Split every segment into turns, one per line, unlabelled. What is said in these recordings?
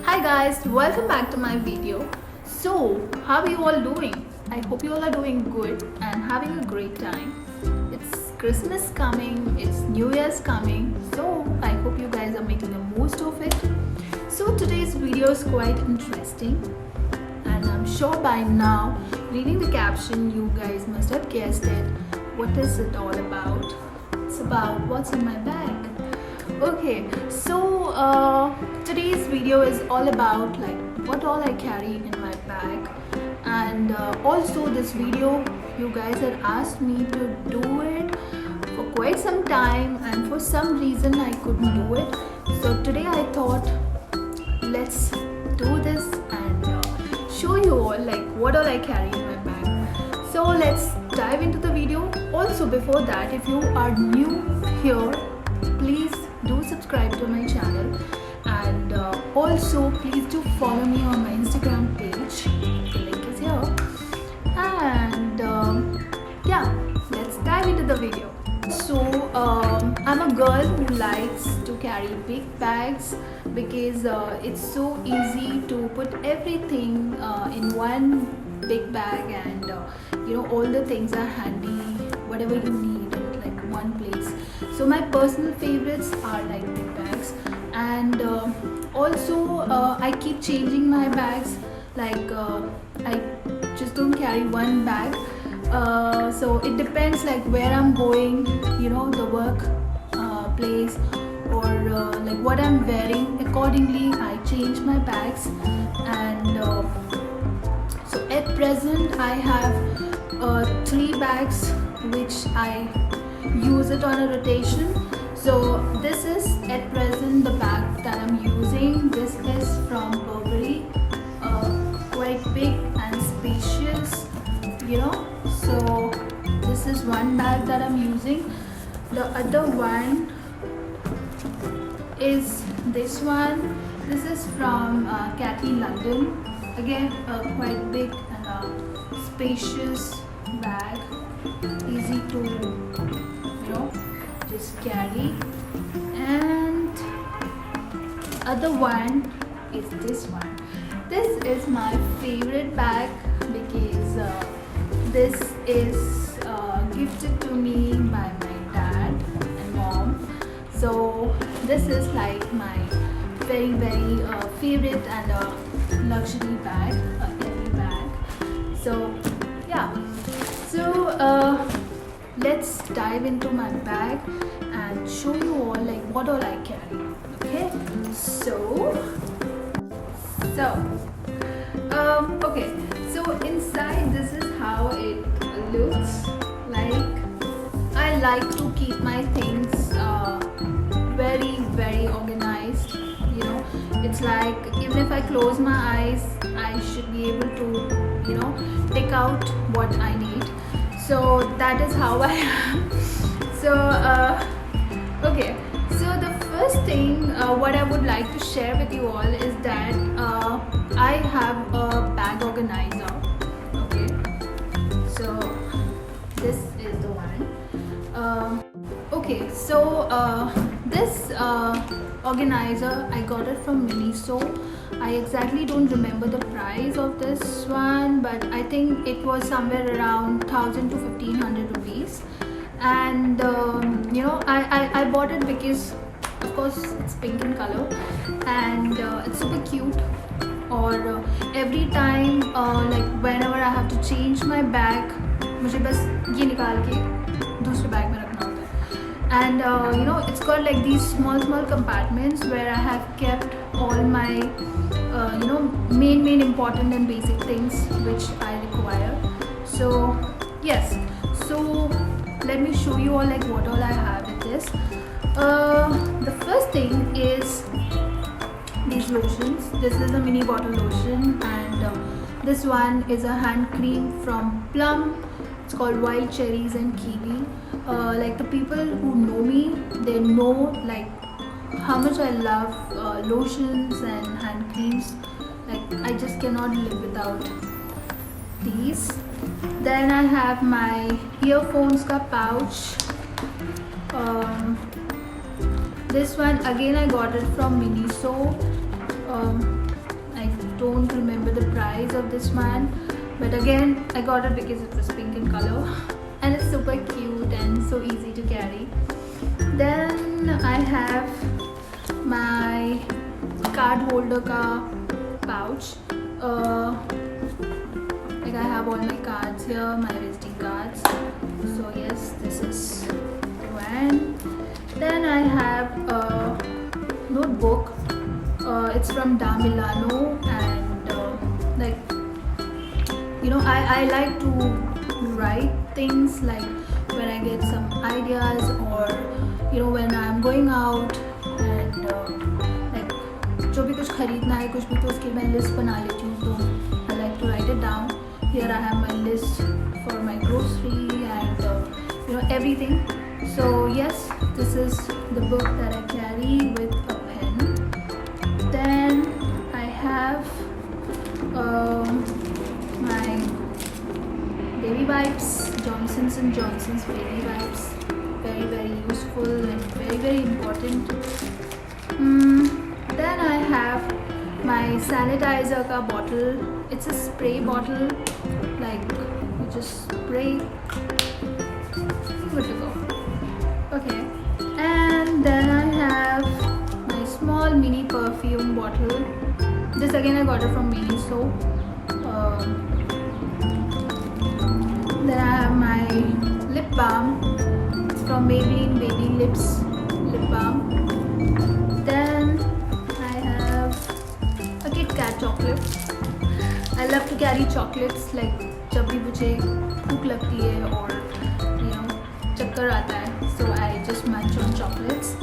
Hi guys, welcome back to my video. So, how are you all doing? I hope you all are doing good and having a great time. It's Christmas coming, it's New Year's coming, so I hope you guys are making the most of it. So today's video is quite interesting, and I'm sure by now, reading the caption, you guys must have guessed it. What is it all about? It's about what's in my bag. Okay, so today's video is all about like what all I carry in my bag, and also this video you guys had asked me to do it for quite some time, and for some reason I couldn't do it. So today I thought let's do this and show you all like what all I carry in my bag. So let's dive into the video. Also before that, if you are new here, please do subscribe to my channel, and also please do follow me on my Instagram page. The link is here. And yeah, let's dive into the video. So I'm a girl who likes to carry big bags because it's so easy to put everything in one big bag, and all the things are handy, whatever you need in like one place. So my personal favorites are like big bags, and also I keep changing my bags. Like I just don't carry one bag. So it depends like where I'm going, the work place, or like what I'm wearing. Accordingly, I change my bags, and so at present I have 3 bags which I use it on a rotation. So this is at present the bag that I'm using. This is from Burberry, quite big and spacious, so this is one bag that I'm using. The other one is this one. This is from Cathy London, again quite big and spacious bag, easy to just carry. And other one is this one. This is my favorite bag because this is gifted to me by my dad and mom. So this is like my very favorite and luxury bag, heavy bag. So yeah, so let's dive into my bag and show you all like what all I carry. Okay, okay, so inside this is how it looks like. I like to keep my things very organized. It's like even if I close my eyes, I should be able to pick out what I need. So that is how I am. So okay, so the first thing what I would like to share with you all is that I have a bag organizer. Okay, so this is the one. Okay, so this organizer I got it from Miniso. I exactly don't remember the price of this one, but I think it was somewhere around 1000 to 1500 rupees. And I bought it because of course it's pink in color, and it's super cute. Or every time like whenever I have to change my bag, मुझे बस ये निकाल के दूसरे bag में रखना होता है. And it's got like these small compartments where I have kept all my main important and basic things which I require. So yes, so let me show you all like what all I have with this. The first thing is these lotions. This is a mini bottle lotion, and this one is a hand cream from Plum. It's called Wild Cherries and Kiwi. Like the people who know me, they know like how much I love lotions and hand creams. Like I just cannot live without these. Then I have my earphones ka pouch. This one again I got it from Miniso. don't remember the price of this one, but again I got it because it was pink in color and it's super cute and so easy to carry. Then I have my card holder ka pouch. Like I have all my cards here, my visiting cards. So yes, this is one. Then I have a notebook. It's from Da Milano, and like, you know, I like to write things like when I get some ideas, or you know, when I'm going out and like जो भी कुछ खरीदना है कुछ भी, तो उसकी मैं लिस्ट बना लेती हूँ. तो I like to write it down. Here I have my list for my grocery and you know, everything. So yes, this is the book that I carry with a pen. Then I have my baby wipes, Johnson's & Johnson's baby wipes. Very useful and very important. Then I have my sanitizer ka bottle. It's a spray bottle, like you just spray. Good to go. Okay, and then I have my small mini perfume bottle. This again I got it from Miniso. Then I have my lip balm. It's from Maybelline Baby Lips lip balm. Then I have a Kit Kat chocolate. I love to carry chocolates, like जब भी मुझे भूख लगती है और you know चक्कर आता है, so I just munch on chocolates.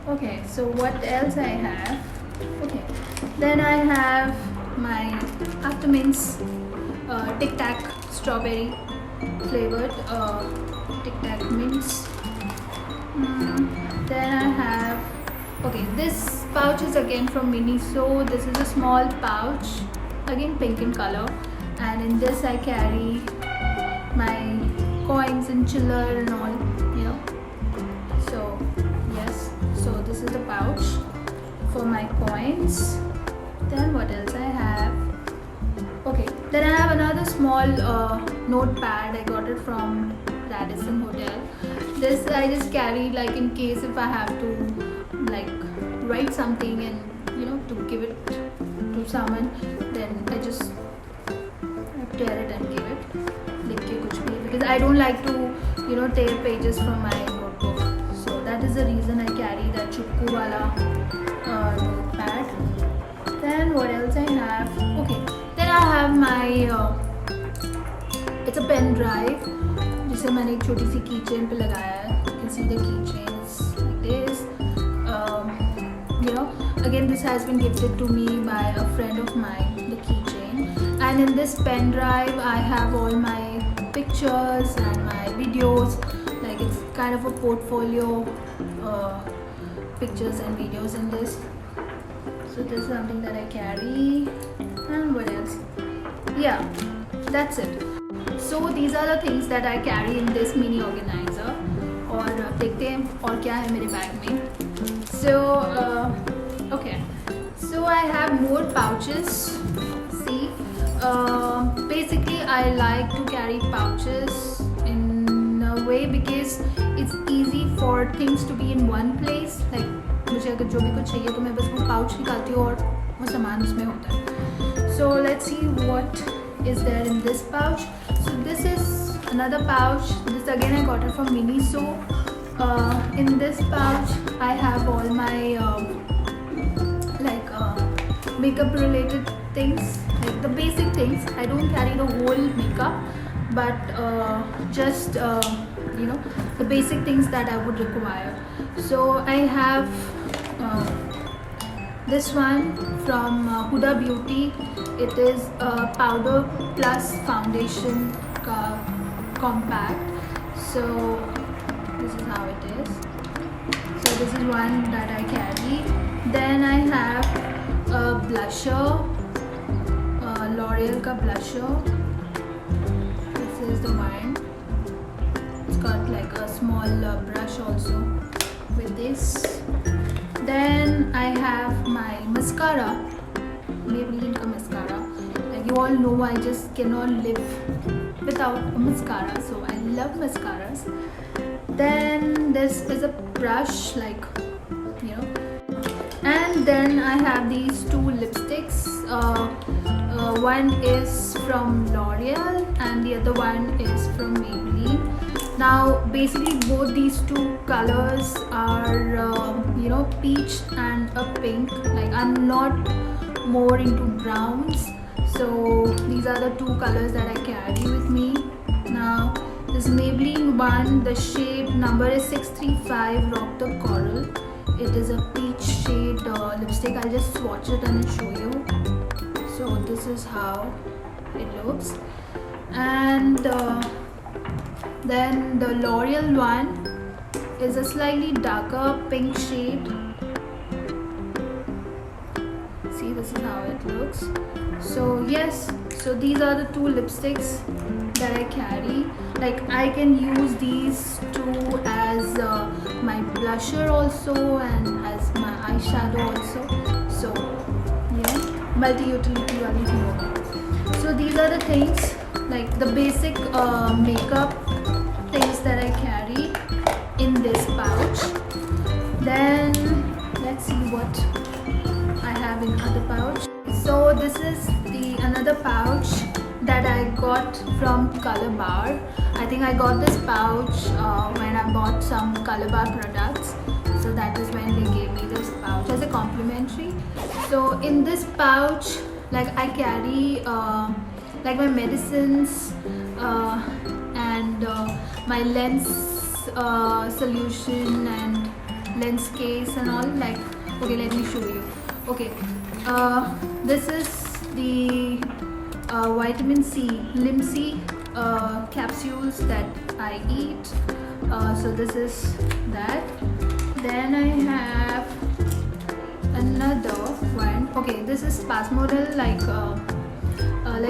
Okay, so what else I have? Okay, then I have my Aftermints Tic Tac strawberry flavored Tic Tac mints. Then I have, okay, this pouch is again from Miniso. This is a small pouch, again pink in color, and in this I carry my coins and chiller and all, you know. So yes, so this is the pouch for my coins. Then what else I have? Okay, then I have another small notepad. I got it from Radisson Hotel. This I just carry like in case if I have to like write something and you know to give it to someone, then I just tear it and give it. लिख के कुछ भी, because I don't like to you know tear pages from my notebook. So that is the reason I carry that chukku wala notepad. Then what else I have? Okay, then I have my it's a pen drive जिसे मैंने एक छोटी सी keychain पे लगाया है. You can see the keychain is like this. You know, again this has been gifted to me by a friend of mine, the keychain. And in this pen drive I have all my pictures and my videos. Like it's kind of a portfolio, pictures and videos in this. So this is something that I carry. And what else? Yeah, that's it. So these are the things that I carry in this mini organizer. और देखते हैं और क्या है मेरे bag में. So okay, so I have more pouches. See, basically I like to carry pouches in a way because it's easy for things to be in one place. Like मुझे अगर जो भी कुछ चाहिए तो मैं बस वो pouch निकालती हूँ और वो सामान उसमें होता है. So let's see what is there in this pouch. So this is another pouch. This again I got it from Miniso. In this pouch I have all my like makeup related things, like the basic things. I don't carry the whole makeup, but just you know the basic things that I would require. So I have this one from Huda Beauty. It is a powder plus foundation compact. So this is how it is. So this is one that I carry. Then I have a blusher, L'Oreal ka blusher. This is the one. It's got like a small brush also with this. Then I have my mascara, Maybelline ka mascara. all know I just cannot live without a mascara, so I love mascaras. Then this is a brush, like, you know. And then I have these two lipsticks. One is from L'Oreal and the other one is from Maybelline. Now basically both these two colors are peach and a pink. Like, I'm not more into browns, so these are the two colors that I carry with me. Now this Maybelline one, the shade number is 635 Rock the Coral. It is a peach shade lipstick. I'll just swatch it and show you. So this is how it looks. And then the L'Oreal one is a slightly darker pink shade. See, this is how it looks. So yes, so these are the two lipsticks that I carry. Like, I can use these two as my blusher also and as my eyeshadow also. So multi-utility wali thing hoga. So these are the things, like the basic makeup things that I carry in this pouch. Then let's see what I have in other pouch. So this is the another pouch that I got from Color Bar. I think I got this pouch when I bought some Color Bar products. So that is when they gave me this pouch as a complimentary. So in this pouch, like, I carry like my medicines and my lens solution and lens case and all. Like, okay, let me show you. Okay, this is the vitamin C, Lim C capsules that I eat. So this is that. Then I have another one. Okay, this is Spasmodel, like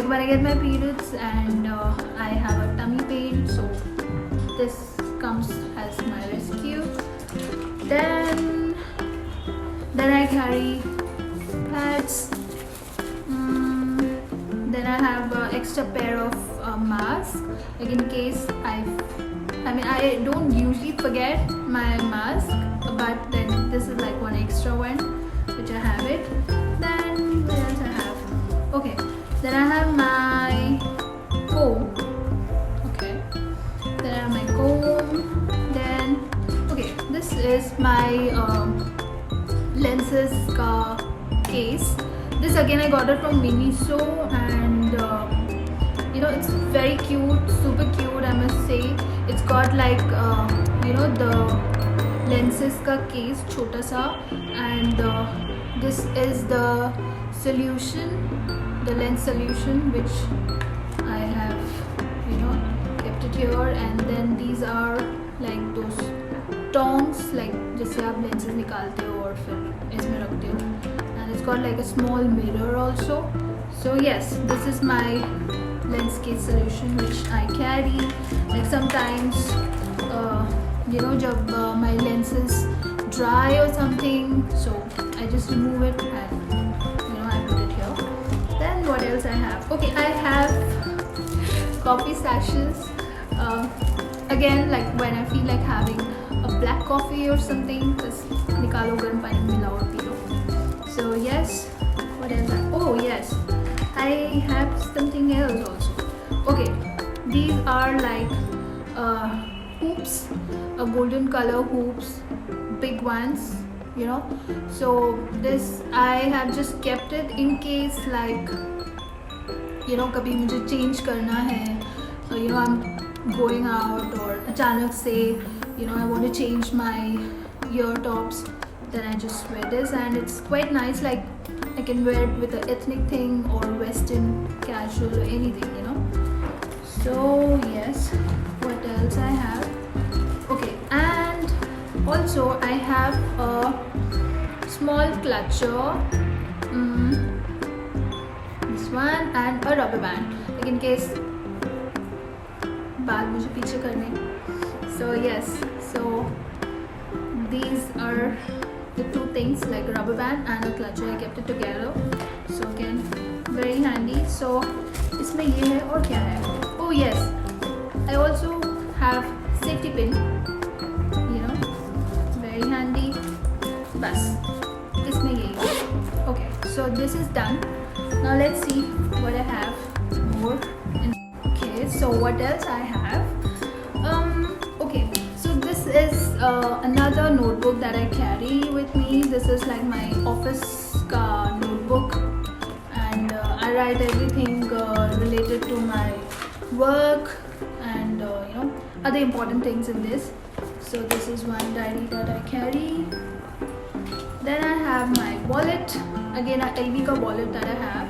when I get my periods and I have a tummy pain, so this comes as my rescue. Then I carry pads. Then I have an extra pair of masks, like in case I don't usually forget my mask, but then this is like one extra one which I have it. Then what else I have? Okay, then I have my comb. Okay, then I have my comb. Then okay, this is my lenses case. This again I got it from Miniso, and it's very cute, super cute, I must say. It's got like the lenses ka case chota sa, and this is the solution, the lens solution, which I have kept it here. And then these are like those tongs, like जिससे आप lenses निकालते हो और फिर इसमें रखते हो. And it's got like a small mirror also. So yes, this is my lens case solution which I carry. Like sometimes जब my lenses dry or something, so I just remove it and I put it here. Then what else I have? Okay, I have coffee sachets. Again, like when I feel like having a black coffee or something, just nikalo garm pani mein milao aur pee lo. So yes, what else? Oh yes, I have something else also. Okay, these are like hoops, golden color hoops, big ones, So this I have just kept it in case, like कभी मुझे change करना है, I'm going out, or अचानक से I want to change my ear tops, then I just wear this, and it's quite nice. Like, I can wear it with an ethnic thing or western casual or anything, So yes, what else I have? Okay, and also I have a small clutcher, this one, and a rubber band, like in case बाल मुझे पीछे करने. So yes, so these are the two things, like a rubber band and a clutcher. I kept it together. So again, very handy. So इसमें ये है और क्या है? Oh yes, I also have safety pin. You know, very handy. बस इसमें यही है. Okay, so this is done. Now let's see what I have more. Okay, so what else I have? Okay, so this is another notebook that I carry with me. This is like my office notebook, and I write everything related to my work and other important things in this. So this is one diary that I carry. Then I have my wallet, again a LV ka wallet that I have,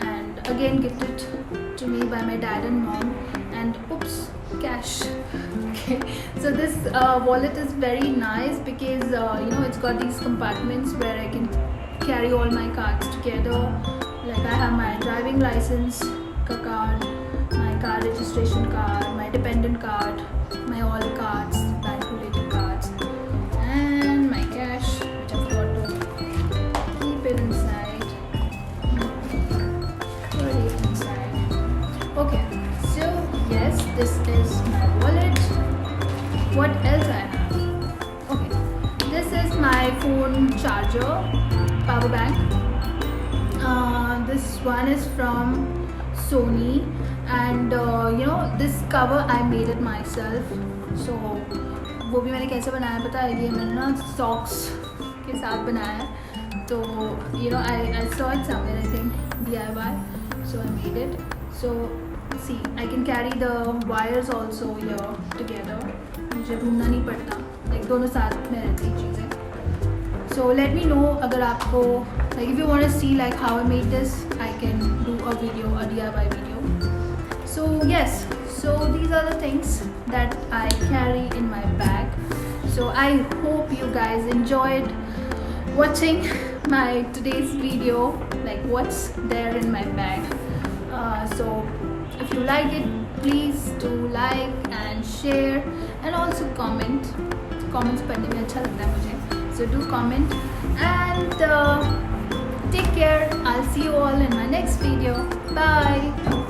and again gifted to me by my dad and mom. And oops, cash. Okay, so this wallet is very nice because it's got these compartments where I can carry all my cards together. Like I have my driving license card, my car registration card, my dependent card, my all cards, bank related cards, and my cash, which I've got to keep it inside. Put it inside. Okay, so yes, this is my wallet. What else I have? Okay, this is my phone charger, power bank. This one is from Sony, and this cover I made it myself. So वो भी मैंने कैसे बनाया पता है? ये मैंने ना socks के साथ बनाया है. तो I saw it somewhere, I think DIY, so I made it. So see, I can carry the wires also here together. मुझे ढूंढना नहीं पड़ता, like दोनों साथ में रहती चीज़ें. So let me know अगर आपको like if you want to see like how I made this, I can do a video, a DIY video. So yes, so these are the things that I carry in my bag. So I hope you guys enjoyed watching my today's video, like what's there in my bag. So if you like it, please do like and share and also comment. Comments पढ़ने में अच्छा लगता है मुझे. So do comment and take care. I'll see you all in my next video. Bye.